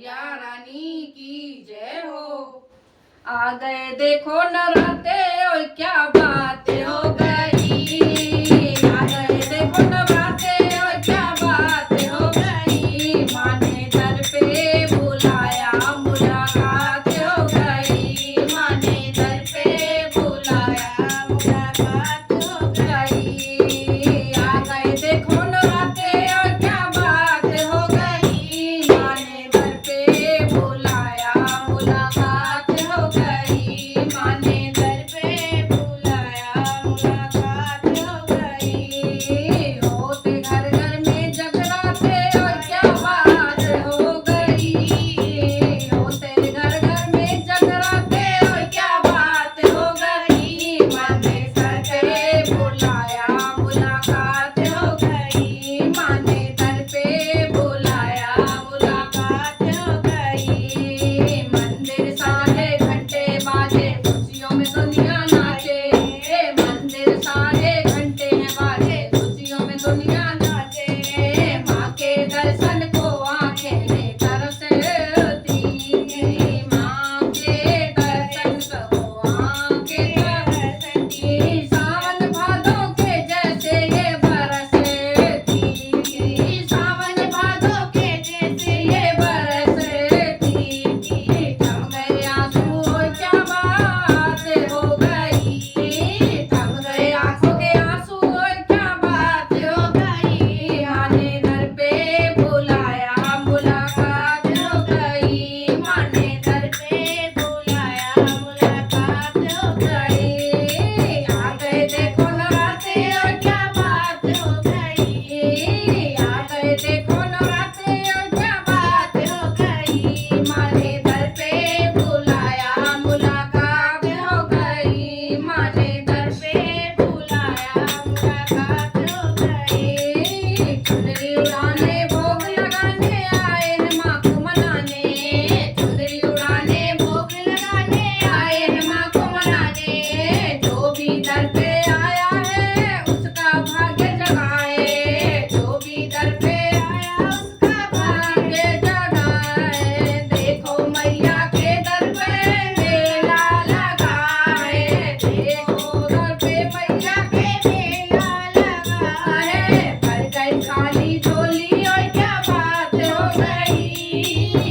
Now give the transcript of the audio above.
मैया रानी की जय हो। आ गए देखो नराते और क्या बात हो गई। आ गए देखो नराते और क्या बात हो गई। माँ ने दर पे बुलाया मुलाकात हो गई। माँ ने दर पे बुलाया मुलाकात हो गई। आ गए देखो नराते और क्या बात हो गई। माँ ने दर पे बुलाया मुलाकात हो गई। माँ ने दर पे बुलाया मुलाकात हो गई। होते घर घर में जगराते और क्या बात हो गई। होते घर घर में जगराते और क्या बात हो गई। माँ ने दर पे बुलाया मुलाकात हो गई। माँ ने दर पे बुलाया मुलाकात हो गई। मंदिर सारे घंटे बाजे खुशियों में दुनिया नाचे। मंदिर सारे घंटे बाजे खुशियों में दुनिया नाचे। माँ के दर्शन को आंखें तरसती। माँ के दर्शन को आंखें तरसती। सावन भादों के जैसे ये बरसती। सावन भादों के जैसे ये बरसती। थम गए आंसू और क्या बात हो गई। थम गए आंखों के आंसू और क्या बात हो गई। माँ ने दर पे बुलाया मुलाकात हो गई। माँ ने दर पे बुलाया मुलाकात हो गई। आ गए देखो नराते और क्या बात हो गई। आ गए देखो नराते और क्या बात हो गई। माँ ने दर पे बुलाया मुलाकात हो गई। माँ ने दर पे बुलाया मुलाकात हो गई। चुनरी उड़ाने भोग लगाने आए हैं माँ को मनाने। चुनरी उड़ाने भोग लगाने आए हैं माँ को मनाने। जो भी दर पे आया है उसका भाग्य जगाए। जो भी दर पे आया उसका भाग्य जगाए। देखो मैया के दर पे मेला लगा है। देखो दर पे मैया के मेला लगा है। भर गई खाली झोली और क्या बात हो गई।